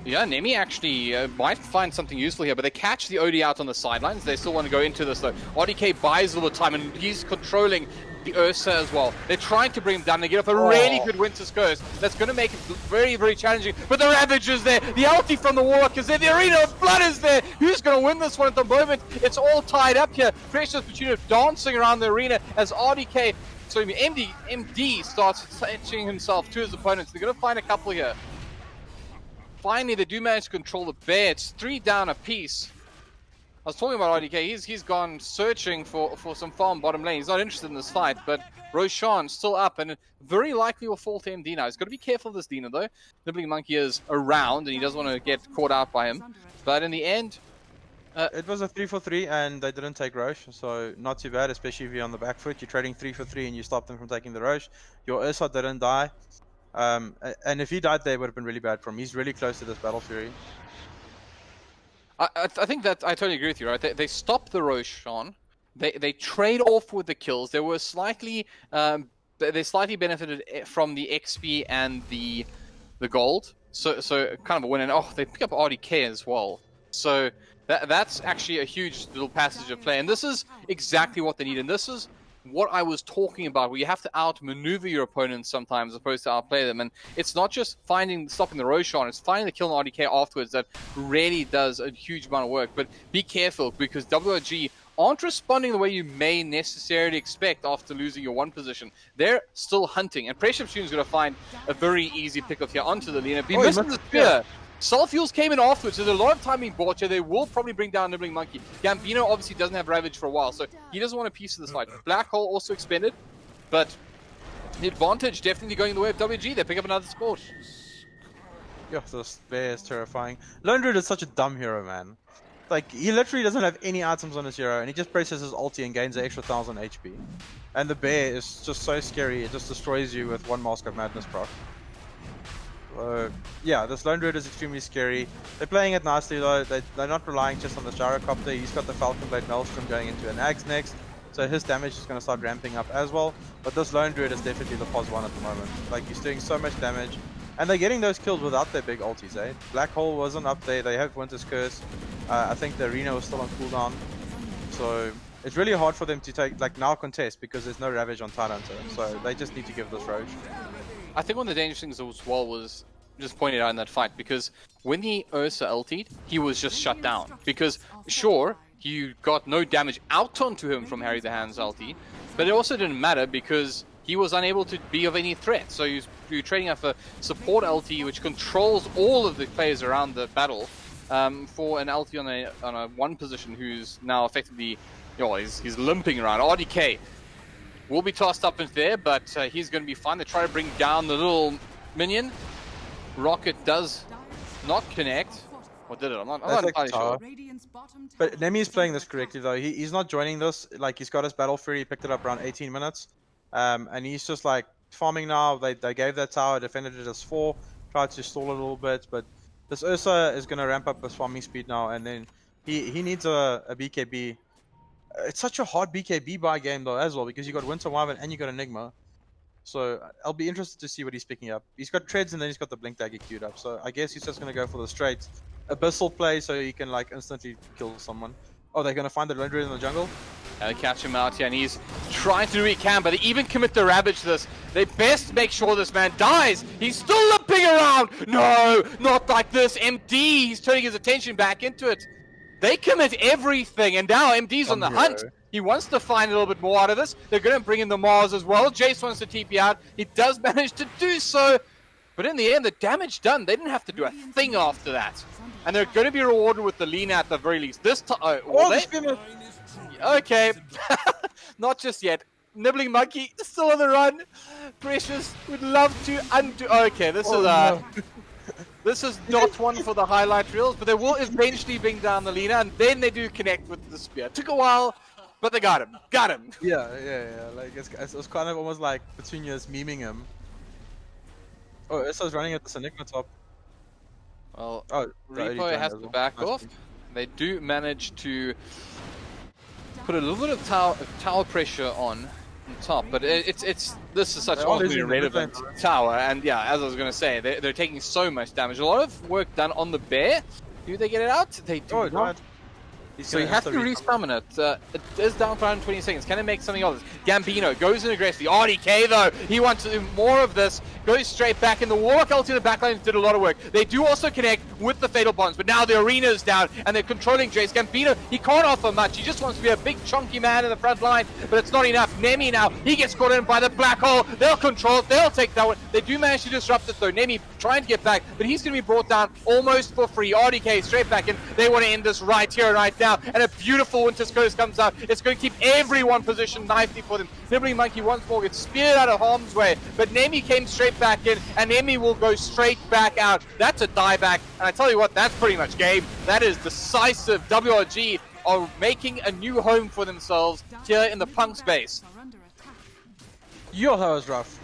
Speaker 2: Yeah, Nemi actually might find something useful here, but they catch the OD out on the sidelines. They still want to go into this though. RDK buys a little time, and he's controlling the Ursa as well. They're trying to bring him down. They get off a really good Winter's Curse. That's going to make it very, very challenging. But the Ravage is there. The ulti from the Warlock is there. The Arena of Blood is there. Who's going to win this one at the moment? It's all tied up here. Precious Petunia dancing around the arena as RDK, so MD starts touching himself to his opponents. They're going to find a couple here. Finally, they do manage to control the bear. It's 3 down a piece. I was talking about RDK. He's gone searching for some farm bottom lane. He's not interested in this fight, but Roshan still up and very likely will fall to MD now. He's got to be careful of this Dina though. Nibbling Monkey is around and he doesn't want to get caught out by him. But in the end...
Speaker 1: it was a 3 for 3 and they didn't take Roche, so not too bad, especially if you're on the back foot. You're trading 3 for 3 and you stop them from taking the Roche. Your Ursa didn't die. And if he died there, it would have been really bad for him. He's really close to this Battle Fury.
Speaker 2: I think that I totally agree with you, right? They stop the Roshan. They trade off with the kills. They were slightly they slightly benefited from the XP and the gold. So kind of a win. And they pick up RDK as well. So that's actually a huge little passage of play. And this is exactly what they need. And this is what I was talking about, where you have to outmaneuver your opponents sometimes as opposed to outplay them. And it's not just stopping the Roshan, it's finding the kill on RDK afterwards that really does a huge amount of work. But be careful, because WRG aren't responding the way you may necessarily expect after losing your one position. They're still hunting, and Pressure Tune's going to find a very easy pickup here onto the Lina. Be missing the spear. Soulfuels came in afterwards. There's a lot of time being bought here. They will probably bring down Nibbling Monkey. Gambino obviously doesn't have Ravage for a while, so he doesn't want a piece of this fight. Black Hole also expended, but the advantage definitely going the way of WG. They pick up another score.
Speaker 1: Yeah, this bear is terrifying. Lone Druid is such a dumb hero, man. Like, he literally doesn't have any items on his hero, and he just presses his ulti and gains an extra 1000 HP. And the bear is just so scary, it just destroys you with one Mask of Madness proc. Yeah, this Lone Druid is extremely scary. They're playing it nicely though, they're not relying just on the Gyrocopter. He's got the Falcon Blade Maelstrom going into an Ags next, so his damage is going to start ramping up as well. But this Lone Druid is definitely the pos 1 at the moment. Like, he's doing so much damage. And they're getting those kills without their big ultis, eh? Black Hole wasn't up there, they have Winter's Curse. I think the arena was still on cooldown. So it's really hard for them to take, like, now contest because there's no Ravage on Tidehunter. So they just need to give this Roche.
Speaker 2: I think one of the dangerous things as well was just pointed out in that fight, because when the Ursa ultied, he was just shut down. Because, sure, you got no damage out onto him from Harry the Hand's ulti, but it also didn't matter because he was unable to be of any threat. So you're trading off a support LT which controls all of the players around the battle for an LT on a one position who's now effectively, he's limping around. RDK will be tossed up into there, but he's going to be fine. They try to bring down the little minion. Rocket does not connect. Or did it? I'm not entirely sure.
Speaker 1: But Nemi's playing this correctly though. He's not joining this. Like, he's got his Battle Fury, he picked it up around 18 minutes. And he's just like farming now. They gave that tower, defended it as 4, tried to stall it a little bit, but this Ursa is going to ramp up his farming speed now, and then he needs a BKB. It's such a hard BKB buy game though as well, because you got Winter Wyvern and you got Enigma. So I'll be interested to see what he's picking up. He's got Treads and then he's got the Blink Dagger queued up, so I guess he's just going to go for the straight Abyssal play so he can like instantly kill someone. Oh, they're going to find the Lone Druid in the jungle?
Speaker 2: They catch him out here, and he's trying to do what he can, but they even commit the Ravage to this. They best make sure this man dies. He's still limping around. No, not like this. MD, he's turning his attention back into it. They commit everything, and now MD's on the hunt. He wants to find a little bit more out of this. They're going to bring in the Mars as well. Jace wants to TP out. He does manage to do so. But in the end, the damage done. They didn't have to do a thing after that. And they're going to be rewarded with the Lina at the very least. This time... Okay. Not just yet. Nibbling Monkey still on the run. Precious would love to undo... Okay, this is... This is not one for the highlight reels, but they will eventually bring down the Lina, and then they do connect with the spear. Took a while, but they got him. Got him.
Speaker 1: Yeah. Like, it was kind of almost like Petunia's memeing him. Oh, Ursa's running at this Enigma top.
Speaker 2: Well, Repo has to back off. They do manage to put a little bit of tower pressure on top, but this is such an irrelevant tower, and yeah, as I was going to say, they're taking so much damage. A lot of work done on the bear. Do they get it out? They do not. So you have to resummon it. It is down for 120 seconds. Can it make something of this? Gambino goes in aggressively. RDK though, he wants to do more of this. Goes straight back in. The Warlock ulti in the backline did a lot of work. They do also connect with the Fatal Bonds, but now the arena is down and they're controlling Jace. Gambino, he can't offer much. He just wants to be a big chunky man in the front line, but it's not enough. Nemi now, he gets caught in by the Black Hole. They'll control it. They'll take that one. They do manage to disrupt it though. Nemi trying to get back, but he's going to be brought down almost for free. RDK straight back in. They want to end this right here, right now. And a beautiful Winter's Curse comes out. It's going to keep everyone positioned nicely for them. Nibbling Monkey once more gets speared out of harm's way, but Nemi came straight back in, and Nemi will go straight back out. That's a dieback, and I tell you what, that's pretty much game. That is decisive. WRG are making a new home for themselves here in the PunX base.
Speaker 1: Yo, that was rough.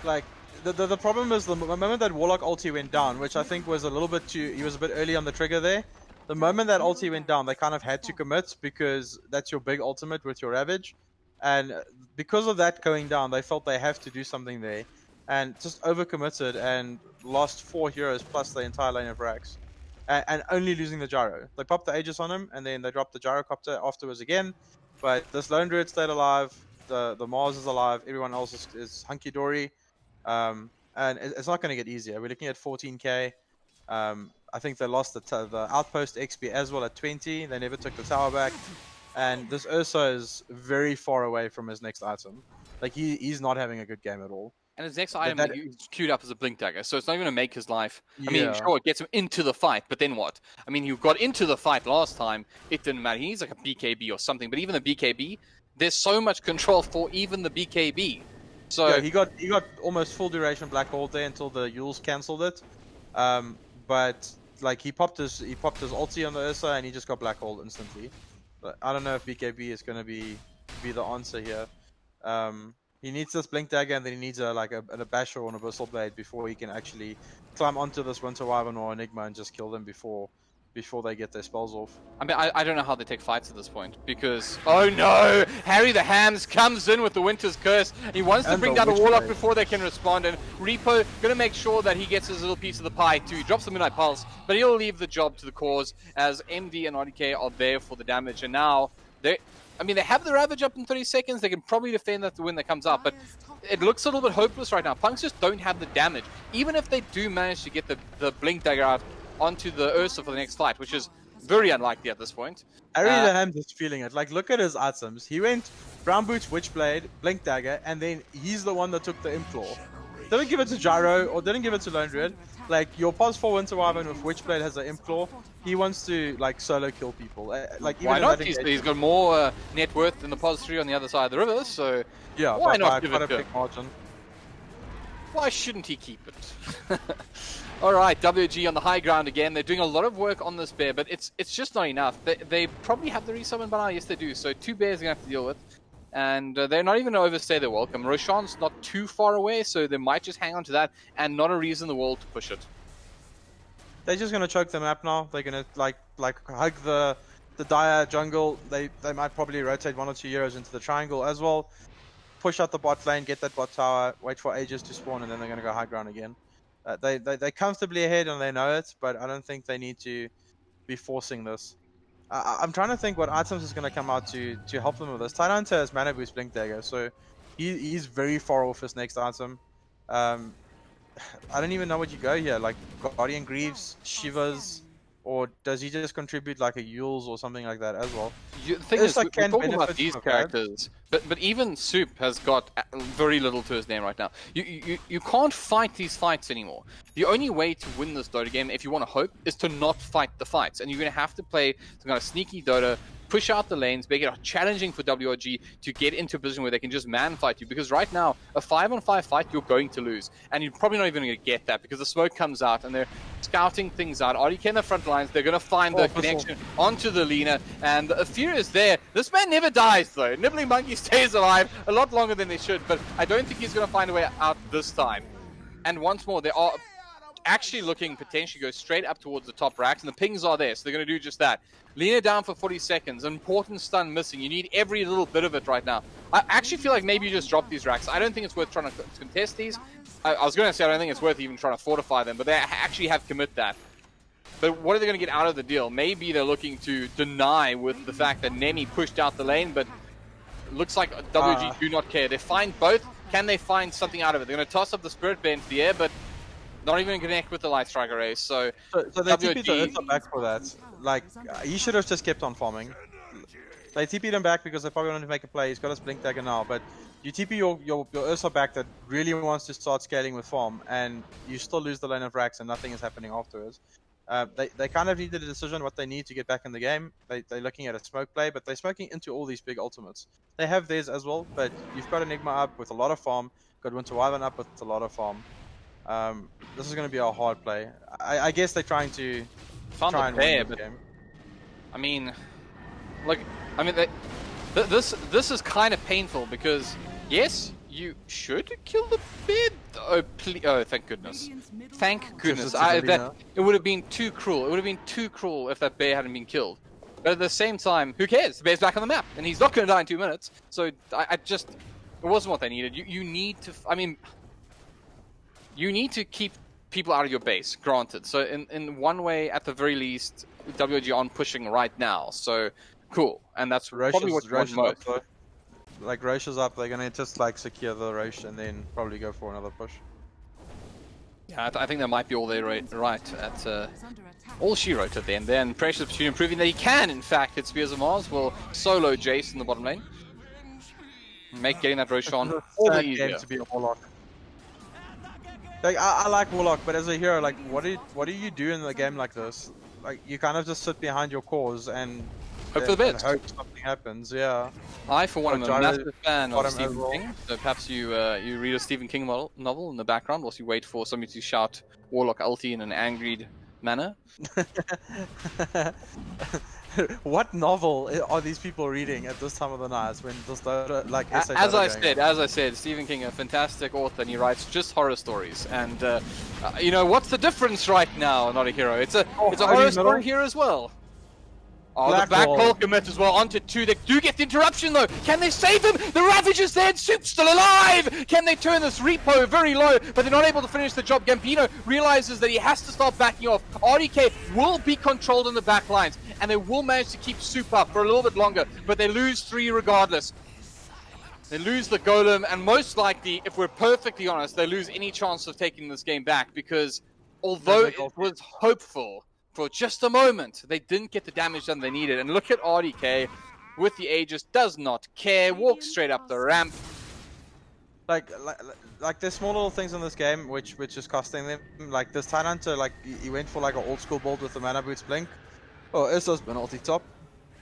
Speaker 1: Like, the problem is the moment that Warlock ulti went down, which I think was a little bit too... He was a bit early on the trigger there. The moment that ulti went down, they kind of had to commit because that's your big ultimate with your Ravage. And because of that going down, they felt they have to do something there. And just overcommitted and lost 4 heroes plus the entire lane of Rax. And only losing the Gyro. They popped the Aegis on him, and then they dropped the Gyrocopter afterwards again. But this Lone Druid stayed alive. the Mars is alive. Everyone else is hunky dory. And it's not going to get easier. We're looking at 14k. I think they lost the outpost XP as well at 20. They never took the tower back. And this Ursa is very far away from his next item. Like he's not having a good game at all.
Speaker 2: And his next item is queued up as a blink dagger, so it's not even going to make his life. I mean,
Speaker 1: Yeah.
Speaker 2: sure, it gets him into the fight, but then what? I mean, you got into the fight last time, it didn't matter. He needs like a BKB or something, but even the BKB, there's so much control for even the BKB. So
Speaker 1: yeah, he got almost full duration Black Hole there until the Yules cancelled it. But like he popped his ulti on the Ursa and he just got Black Hole instantly. But I don't know if BKB is going to be the answer here. He needs this Blink Dagger and then he needs a Basher or an Abyssal Blade before he can actually climb onto this Winter Wyvern or Enigma and just kill them before they get their spells off.
Speaker 2: I mean, I don't know how they take fights at this point, because... Oh no! Harry the Hams comes in with the Winter's Curse. He wants to bring down a Warlock before they can respond, and Repo gonna make sure that he gets his little piece of the pie too. He drops the Midnight Pulse, but he'll leave the job to the cause, as MD and RDK are there for the damage, and now they have the Ravage up in 30 seconds. They can probably defend that when that comes up, but it looks a little bit hopeless right now. PunX just don't have the damage. Even if they do manage to get the Blink Dagger out onto the Ursa for the next fight, which is very unlikely at this point.
Speaker 1: Harry the Ham is feeling it. Like, look at his items. He went Brown Boots, Witchblade, Blink Dagger, and then he's the one that took the Implore. Didn't give it to Gyro, or didn't give it to Lone Druid. Like, your pos 4 Winter Wyvern with Witchblade has an Implore. He wants to, like, solo kill people. Like, even
Speaker 2: why not? He's got more net worth than the pos 3 on the other side of the river, so
Speaker 1: yeah,
Speaker 2: why not give
Speaker 1: it
Speaker 2: it
Speaker 1: a big margin?
Speaker 2: Why shouldn't he keep it? Alright, WG on the high ground again. They're doing a lot of work on this bear, but it's just not enough. They probably have the resummon by now. Yes, they do. So 2 bears they're going to have to deal with. And they're not even going to overstay their welcome. Roshan's not too far away, so they might just hang on to that, and not a reason in the world to push it.
Speaker 1: They're just going to choke the map now. They're going to like hug the dire jungle. They might probably rotate 1 or 2 heroes into the triangle as well. Push out the bot lane, get that bot tower, wait for Aegis to spawn, and then they're going to go high ground again. They're comfortably ahead and they know it, but I don't think they need to be forcing this. I'm trying to think what items is going to come out to help them with this. Tidehunter has Mana Boost Blink Dagger, so he's very far off his next item. I don't even know what you go here, like Guardian Greaves, Shivas, or does he just contribute like a Yules or something like that as well?
Speaker 2: The thing is, we're talking about these characters, but even Soup has got very little to his name right now. You can't fight these fights anymore. The only way to win this Dota game, if you want to hope, is to not fight the fights. And you're going to have to play some kind of sneaky Dota, push out the lanes, make it challenging for WRG to get into a position where they can just man fight you. Because right now, a 5-on-5 fight, you're going to lose. And you're probably not even going to get that because the smoke comes out and they're scouting things out. RDK in the front lines, they're going to find the connection onto the Lina. And the fear is there. This man never dies though. Nibbling Monkey stays alive a lot longer than they should. But I don't think he's going to find a way out this time. And once more, they are actually looking potentially go straight up towards the top racks. And the pings are there, so they're going to do just that. Lina down for 40 seconds. An important stun missing. You need every little bit of it right now. I actually feel like maybe you just drop these racks. I don't think it's worth trying to contest these. I was going to say I don't think it's worth even trying to fortify them, but they actually have commit that. But what are they going to get out of the deal? Maybe they're looking to deny with the fact that Nemi pushed out the lane, but it looks like WG do not care. They find both. Can they find something out of it? They're going to toss up the Spirit Bear into the air, but not even connect with the Light Striker race. So
Speaker 1: they TP'd the Ursa back for that. Like, he should have just kept on farming. They TP'd him back because they probably wanted to make a play. He's got his Blink Dagger now, but you TP your Ursa back that really wants to start scaling with farm, and you still lose the lane of racks and nothing is happening afterwards. They kind of needed a decision what they need to get back in the game. They're looking at a smoke play, but they're smoking into all these big ultimates. They have theirs as well, but you've got Enigma up with a lot of farm, got Winter Wyvern up with a lot of farm. This is going to be a hard play. I guess they're trying to try and win the game.
Speaker 2: I mean, like, this is kind of painful because yes, you should kill the bear. Oh, please! Oh, thank goodness! Thank goodness! It would have been too cruel. It would have been too cruel if that bear hadn't been killed. But at the same time, who cares? The bear's back on the map, and he's not going to die in 2 minutes. So it wasn't what they needed. You need to. I mean, you need to keep people out of your base. Granted. So in one way, at the very least, WG on pushing right now. So cool, and that's probably what you want most.
Speaker 1: like Roche is up, they're gonna just like secure the Roche and then probably go for another push.
Speaker 2: Yeah, I think that might be all they right at all she wrote at the end. Then Precious Opportunity proving that he can, in fact, hit Spears of Mars. Will solo Jace in the bottom lane, make getting that Roshan all the easier.
Speaker 1: Game to be a Warlock. Like I like Warlock, but as a hero, like what do you do in a game like this? Like you kind of just sit behind your cause and
Speaker 2: hope for the best.
Speaker 1: Hope something happens. Yeah.
Speaker 2: I, for one, am a massive fan of Stephen
Speaker 1: overall.
Speaker 2: King. So perhaps you you read a Stephen King novel in the background whilst you wait for somebody to shout Warlock ulti in an angry manner.
Speaker 1: What novel are these people reading at this time of the night when just like
Speaker 2: as I said, Stephen King, a fantastic author, and he writes just horror stories. And you know what's the difference right now? Not a hero. It's a horror story here as well. Oh, the back hole commit as well onto 2. They do get the interruption though. Can they save him? The Ravager's there. Soup's still alive. Can they turn this repo very low? But they're not able to finish the job. Gambino realizes that he has to start backing off. RDK will be controlled in the back lines, and they will manage to keep Soup up for a little bit longer. But they lose 3 regardless. They lose the Golem, and most likely, if we're perfectly honest, they lose any chance of taking this game back because although it was hopeful for just a moment, they didn't get the damage done they needed. And look at RDK with the Aegis, does not care, walks straight up the ramp.
Speaker 1: Like there's small little things in this game which is costing them. Like this Tidehunter, like he went for like an old school build with the mana boots blink. Oh, Ursa's been ulti top.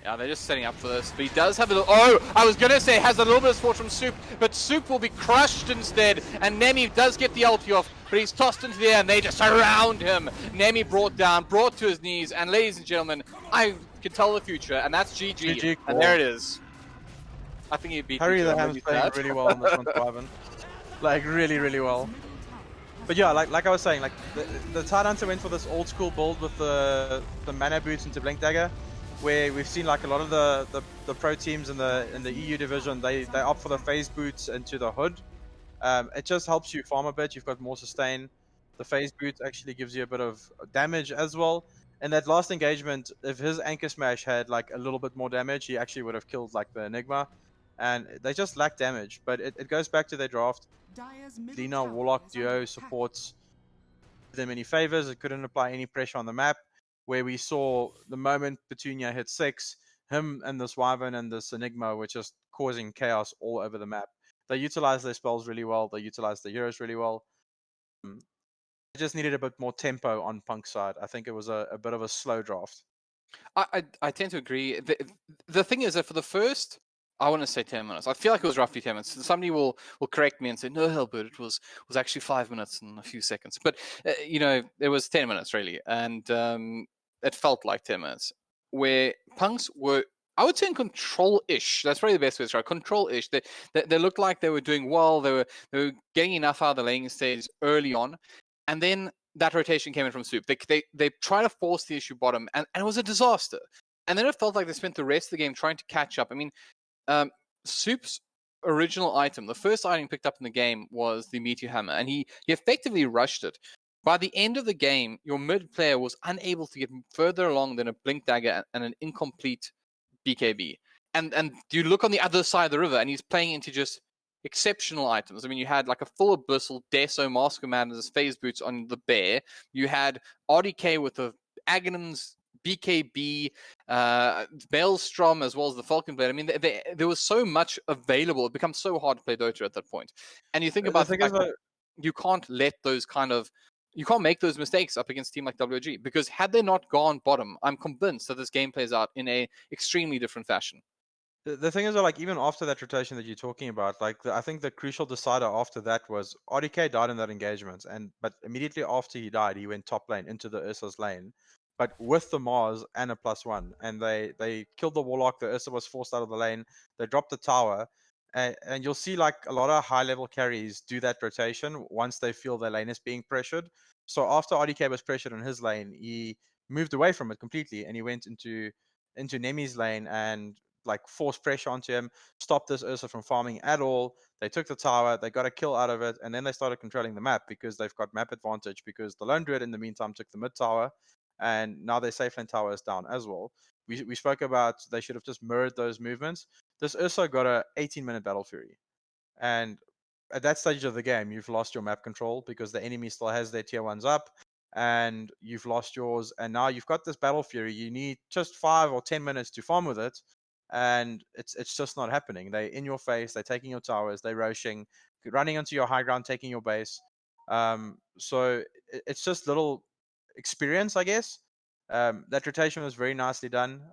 Speaker 2: Yeah, they're just setting up for this, but he does have a little... Oh, I was going to say has a little bit of support from Soup, but Soup will be crushed instead, and Nemi does get the ulti off, but he's tossed into the air, and they just surround him. Nemi brought down, brought to his knees, and ladies and gentlemen, I can tell the future, and that's GG,
Speaker 1: cool.
Speaker 2: And there it is. I think he beat
Speaker 1: Harry the Ham's playing really well on this one, Ivan. Like, really well. But yeah, like I was saying, like the Tidehunter went for this old school build with the mana boots into Blink Dagger, where we've seen like a lot of the pro teams in the EU division, they opt for the phase boots into the hood. It just helps you farm a bit. You've got more sustain. The phase boot actually gives you a bit of damage as well. And that last engagement, if his anchor smash had like a little bit more damage, he actually would have killed like the Enigma. And they just lack damage. But it goes back to their draft. Lina Warlock duo supports them any favors. It couldn't apply any pressure on the map. Where we saw the moment Petunia hit 6, him and this Wyvern and this Enigma were just causing chaos all over the map. They utilize their spells really well. They utilize the heroes really well. They just needed a bit more tempo on PunX side. I think it was a bit of a slow draft.
Speaker 2: I tend to agree. The thing is that for the first, I want to say 10 minutes. I feel like it was roughly 10 minutes. Somebody will correct me and say, no, Hilbert, it was actually 5 minutes and a few seconds. But, you know, it was 10 minutes, really. And it felt like 10 minutes. Where PunX were, I would say, in control-ish. That's probably the best way to describe it. Control-ish. They looked like they were doing well. They were getting enough out of the laning stage early on. And then that rotation came in from Soup. They tried to force the issue bottom, and it was a disaster. And then it felt like they spent the rest of the game trying to catch up. I mean, Soup's original item, the first item he picked up in the game was the Meteor Hammer, and he effectively rushed it. By the end of the game, your mid player was unable to get further along than a Blink Dagger and an incomplete BKB. And you look on the other side of the river, and he's playing into just exceptional items. I mean, you had like a full Abyssal, Deso, Mask of Madness, Phase Boots on the Bear. You had RDK with the Aghanim's BKB, Maelstrom, as well as the Falcon Blade. I mean, there was so much available. It becomes so hard to play Dota at that point. And you think about the fact that you can't let those you can't make those mistakes up against a team like WG, because had they not gone bottom, I'm convinced that this game plays out in a extremely different fashion.
Speaker 1: The thing is, like, even after that rotation that you're talking about, like, I think the crucial decider after that was RDK died in that engagement, but immediately after he died, he went top lane into the Ursa's lane, but with the Mars and a +1, and they killed the Warlock. The Ursa was forced out of the lane. They dropped the tower, and you'll see like a lot of high-level carries do that rotation once they feel their lane is being pressured. So after RDK was pressured in his lane, he moved away from it completely, and he went into Nemi's lane and like forced pressure onto him, stopped this Ursa from farming at all. They took the tower, they got a kill out of it, and then they started controlling the map because they've got map advantage, because the Lone Druid in the meantime took the mid tower, and now their safe lane tower is down as well. We spoke about they should have just mirrored those movements. This Ursa got a 18-minute battle fury, and at that stage of the game, you've lost your map control because the enemy still has their tier 1s up, and you've lost yours, and now you've got this battle fury. You need just 5 or 10 minutes to farm with it, and it's just not happening. They're in your face, they're taking your towers, they're roshing, running onto your high ground, taking your base. So it's just little experience, I guess. That rotation was very nicely done.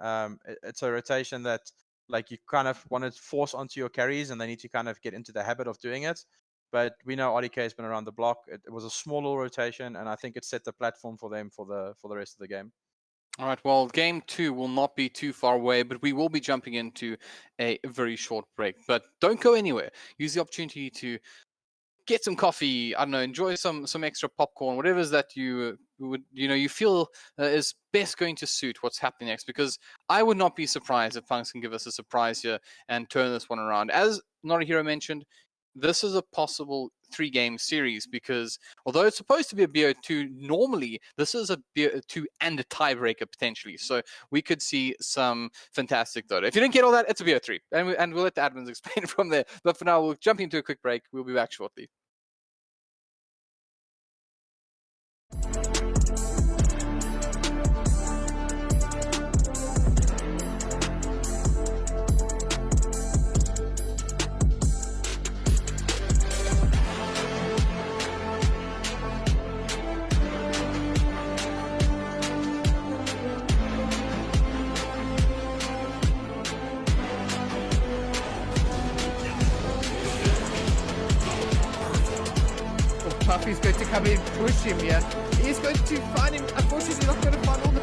Speaker 1: It's a rotation that like you kind of want to force onto your carries, and they need to kind of get into the habit of doing it. But we know RDK has been around the block. It was a small little rotation, and I think it set the platform for them for the rest of the game.
Speaker 2: All right, well, game 2 will not be too far away, but we will be jumping into a very short break. But don't go anywhere. Use the opportunity to get some coffee, I don't know, enjoy some extra popcorn, whatever it is that you would, you feel is best going to suit what's happening next, because I would not be surprised if PunX can give us a surprise here and turn this one around. As Not a Hero mentioned, this is a possible 3-game series, because although it's supposed to be a BO2, normally this is a BO2 and a tiebreaker potentially. So we could see some fantastic Dota. If you didn't get all that, it's a BO3, and we'll let the admins explain from there. But for now, we'll jump into a quick break. We'll be back shortly.
Speaker 4: Puffy's going to come in, push him here. He's going to find him. Unfortunately, not going to find all the